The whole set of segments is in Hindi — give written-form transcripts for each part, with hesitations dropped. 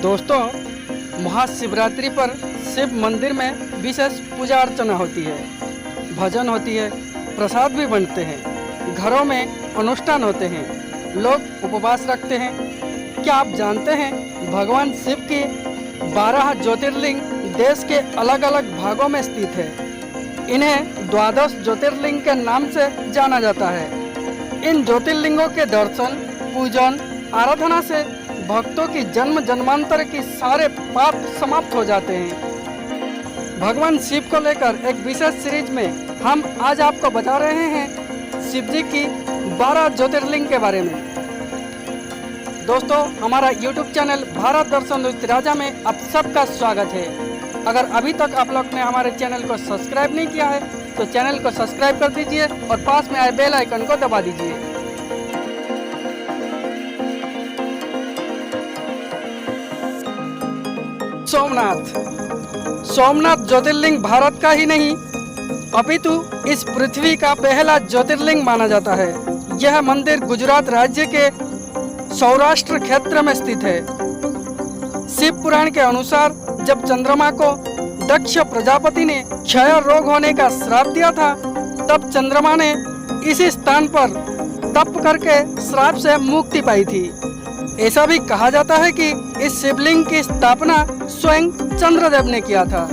दोस्तों, महाशिवरात्रि पर शिव मंदिर में विशेष पूजा अर्चना होती है, भजन होती है, प्रसाद भी बंटते हैं, घरों में अनुष्ठान होते हैं, लोग उपवास रखते हैं। क्या आप जानते हैं भगवान शिव की 12 ज्योतिर्लिंग देश के अलग अलग भागों में स्थित है। इन्हें द्वादश ज्योतिर्लिंग के नाम से जाना जाता है। इन ज्योतिर्लिंगों के दर्शन, पूजन, आराधना से भक्तों की जन्म जन्मांतर की सारे पाप समाप्त हो जाते हैं। भगवान शिव को लेकर एक विशेष सीरीज में हम आज आपको बता रहे हैं शिव जी की 12 ज्योतिर्लिंग के बारे में। दोस्तों, हमारा YouTube channel Bharat Darshan with Raja में आप सबका स्वागत है। अगर अभी तक आप लोग ने हमारे चैनल को सब्सक्राइब नहीं किया है तो चैनल को सब्सक्राइब कर दीजिए और पास में आए बेल आइकन को दबा दीजिए। सोमनाथ ज्योतिर्लिंग भारत का ही नहीं अपितु इस पृथ्वी का पहला ज्योतिर्लिंग माना जाता है। यह मंदिर गुजरात राज्य के सौराष्ट्र क्षेत्र में स्थित है। शिव पुराण के अनुसार जब चंद्रमा को दक्ष प्रजापति ने क्षय रोग होने का श्राप दिया था, तब चंद्रमा ने इसी स्थान पर तप करके श्राप से मुक्ति पाई थी। ऐसा भी कहा जाता है कि इस शिवलिंग की स्थापना स्वयं चंद्रदेव ने किया था।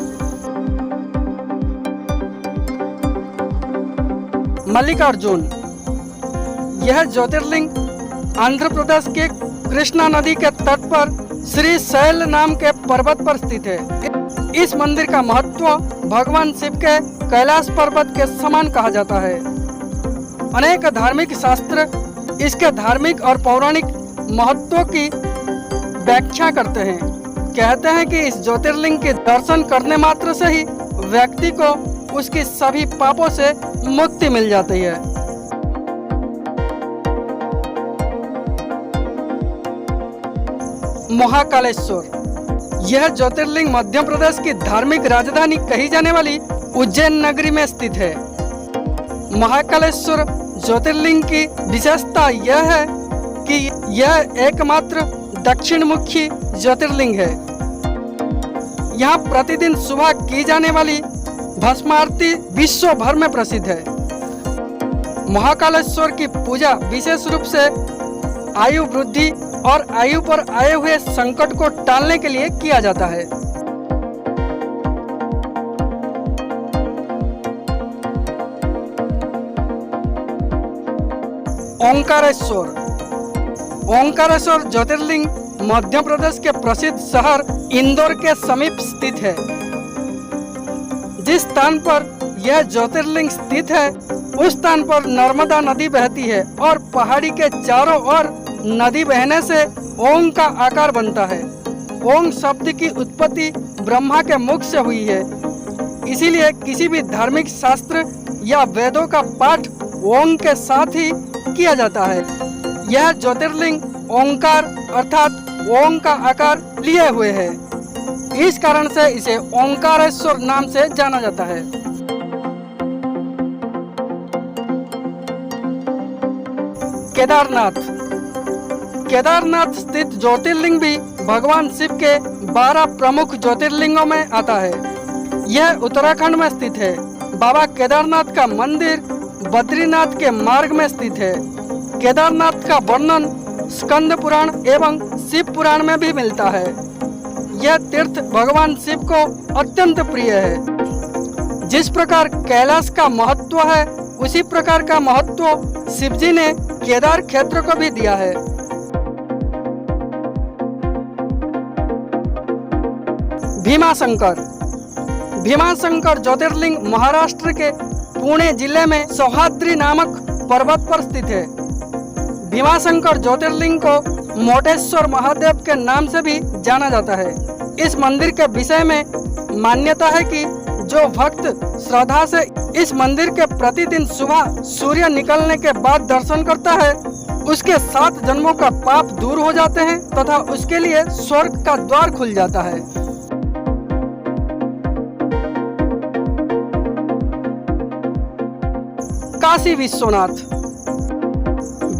मल्लिकार्जुन, यह ज्योतिर्लिंग आंध्र प्रदेश के कृष्णा नदी के तट पर श्री शैल नाम के पर्वत पर स्थित है। इस मंदिर का महत्व भगवान शिव के कैलाश पर्वत के समान कहा जाता है। अनेक धार्मिक शास्त्र इसके धार्मिक और पौराणिक महत्व की व्याख्या करते हैं। कहते हैं कि इस ज्योतिर्लिंग के दर्शन करने मात्र से ही व्यक्ति को उसकी सभी पापों से मुक्ति मिल जाती है। महाकालेश्वर, यह ज्योतिर्लिंग मध्य प्रदेश की धार्मिक राजधानी कही जाने वाली उज्जैन नगरी में स्थित है। महाकालेश्वर ज्योतिर्लिंग की विशेषता यह है कि यह एकमात्र दक्षिण मुखी ज्योतिर्लिंग है। यहाँ प्रतिदिन सुबह की जाने वाली भस्म आरती विश्व भर में प्रसिद्ध है। महाकालेश्वर की पूजा विशेष रूप से आयु वृद्धि और आयु पर आए हुए संकट को टालने के लिए किया जाता है। ओंकारेश्वर, ओंकारेश्वर ज्योतिर्लिंग मध्य प्रदेश के प्रसिद्ध शहर इंदौर के समीप स्थित है। जिस स्थान पर यह ज्योतिर्लिंग स्थित है उस स्थान पर नर्मदा नदी बहती है और पहाड़ी के चारों ओर नदी बहने से ओम का आकार बनता है। ओम शब्द की उत्पत्ति ब्रह्मा के मुख से हुई है। इसीलिए किसी भी धार्मिक शास्त्र या वेदों का पाठ ओम के साथ ही किया जाता है। यह ज्योतिर्लिंग ओंकार अर्थात ओम का आकार लिए हुए है। इस कारण से इसे ओंकारेश्वर नाम से जाना जाता है। केदारनाथ, केदारनाथ स्थित ज्योतिर्लिंग भी भगवान शिव के 12 प्रमुख ज्योतिर्लिंगों में आता है। यह उत्तराखंड में स्थित है। बाबा केदारनाथ का मंदिर बद्रीनाथ के मार्ग में स्थित है। केदारनाथ का वर्णन स्कंद पुराण एवं शिव पुराण में भी मिलता है। यह तीर्थ भगवान शिव को अत्यंत प्रिय है। जिस प्रकार कैलाश का महत्व है उसी प्रकार का महत्व शिव जी ने केदार क्षेत्र को भी दिया है। भीमाशंकर, भीमाशंकर ज्योतिर्लिंग महाराष्ट्र के पुणे जिले में सह्याद्री नामक पर्वत पर स्थित है। भीमाशंकर ज्योतिर्लिंग को मोटेश्वर महादेव के नाम से भी जाना जाता है। इस मंदिर के विषय में मान्यता है कि जो भक्त श्रद्धा से इस मंदिर के प्रतिदिन सुबह सूर्य निकलने के बाद दर्शन करता है उसके 7 जन्मों का पाप दूर हो जाते हैं तथा उसके लिए स्वर्ग का द्वार खुल जाता है। काशी विश्वनाथ,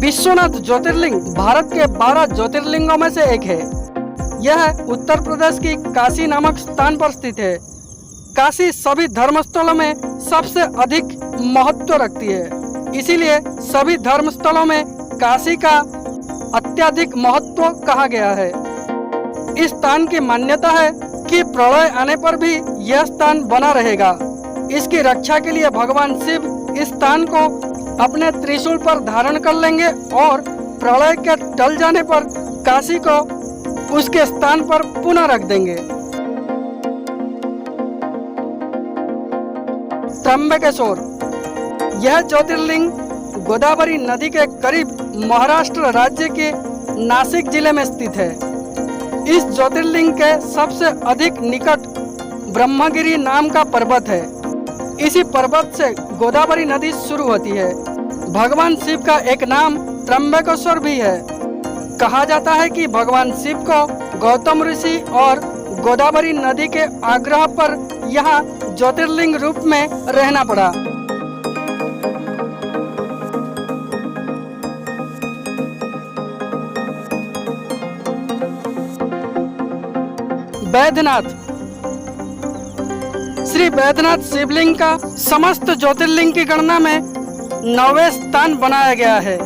विश्वनाथ ज्योतिर्लिंग भारत के 12 ज्योतिर्लिंगों में से एक है। यह उत्तर प्रदेश की काशी नामक स्थान पर स्थित है। काशी सभी धर्मस्थलों में सबसे अधिक महत्व रखती है, इसीलिए सभी धर्मस्थलों में काशी का अत्यधिक महत्व कहा गया है। इस स्थान की मान्यता है कि प्रलय आने पर भी यह स्थान बना रहेगा। इसकी रक्षा के लिए भगवान शिव इस स्थान को अपने त्रिशूल पर धारण कर लेंगे और प्रलय के टल जाने पर काशी को उसके स्थान पर पुनः रख देंगे। त्र्यंबकेश्वर, यह ज्योतिर्लिंग गोदावरी नदी के करीब महाराष्ट्र राज्य के नासिक जिले में स्थित है। इस ज्योतिर्लिंग के सबसे अधिक निकट ब्रह्मगिरी नाम का पर्वत है। इसी पर्वत से गोदावरी नदी शुरू होती है। भगवान शिव का एक नाम त्र्यंबकेश्वर भी है। कहा जाता है कि भगवान शिव को गौतम ऋषि और गोदावरी नदी के आग्रह पर यहाँ ज्योतिर्लिंग रूप में रहना पड़ा। बैद्यनाथ, श्री बैद्यनाथ शिवलिंग का समस्त ज्योतिर्लिंग की गणना में 9वें स्थान बनाया गया है।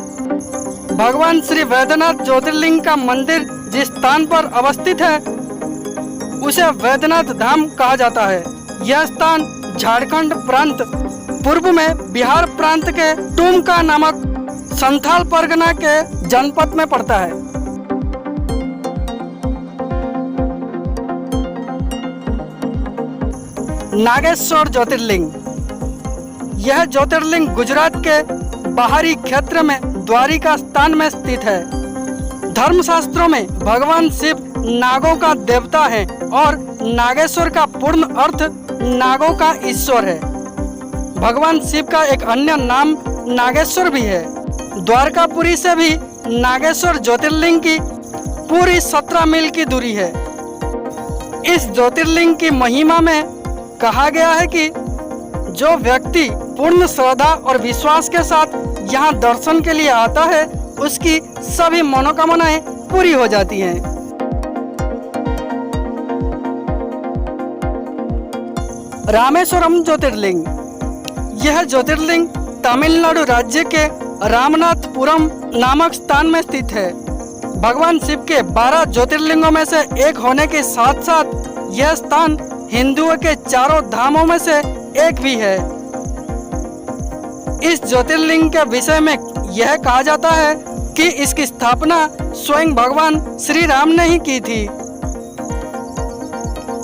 भगवान श्री बैद्यनाथ ज्योतिर्लिंग का मंदिर जिस स्थान पर अवस्थित है उसे बैद्यनाथ धाम कहा जाता है। यह स्थान झारखंड प्रांत पूर्व में बिहार प्रांत के टुमका नामक संथाल परगना के जनपद में पड़ता है। नागेश्वर ज्योतिर्लिंग, यह ज्योतिर्लिंग गुजरात के बाहरी क्षेत्र में द्वारिका स्थान में स्थित है। धर्मशास्त्रों में भगवान शिव नागों का देवता है और नागेश्वर का पूर्ण अर्थ नागों का ईश्वर है। भगवान शिव का एक अन्य नाम नागेश्वर भी है। द्वारकापुरी से भी नागेश्वर ज्योतिर्लिंग की पूरी 17 मील की दूरी है। इस ज्योतिर्लिंग की महिमा में कहा गया है कि जो व्यक्ति पूर्ण श्रद्धा और विश्वास के साथ यहाँ दर्शन के लिए आता है उसकी सभी मनोकामनाएं पूरी हो जाती हैं। रामेश्वरम ज्योतिर्लिंग, यह ज्योतिर्लिंग तमिलनाडु राज्य के रामनाथपुरम नामक स्थान में स्थित है। भगवान शिव के 12 ज्योतिर्लिंगों में से एक होने के साथ साथ यह स्थान हिंदुओं के चारों धामों में से एक भी है। इस ज्योतिर्लिंग के विषय में यह कहा जाता है कि इसकी स्थापना स्वयं भगवान श्री राम ने ही की थी।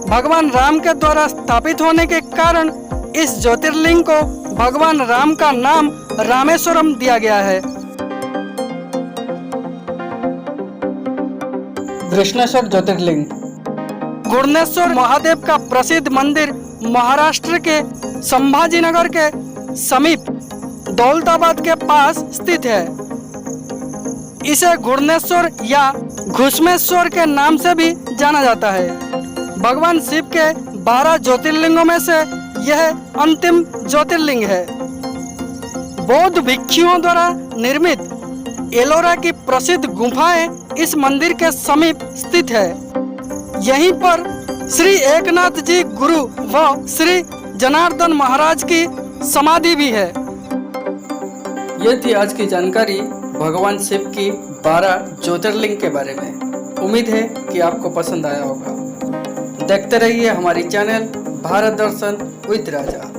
भगवान राम के द्वारा स्थापित होने के कारण इस ज्योतिर्लिंग को भगवान राम का नाम रामेश्वरम दिया गया है। कृष्णेश्वर ज्योतिर्लिंग, गुणेश्वर महादेव का प्रसिद्ध मंदिर महाराष्ट्र के संभाजीनगर के समीप दौलताबाद के पास स्थित है। इसे गुणेश्वर या घुसमेश्वर के नाम से भी जाना जाता है। भगवान शिव के 12 ज्योतिर्लिंगों में से यह अंतिम ज्योतिर्लिंग है। बौद्ध भिक्षुओं द्वारा निर्मित एलोरा की प्रसिद्ध गुफाएं इस मंदिर के समीप स्थित है। यहीं पर श्री एकनाथ जी गुरु व श्री जनार्दन महाराज की समाधि भी है। ये थी आज की जानकारी भगवान शिव की 12 ज्योतिर्लिंग के बारे में। उम्मीद है कि आपको पसंद आया होगा। देखते रहिए हमारी channel Bharat Darshan with Raja.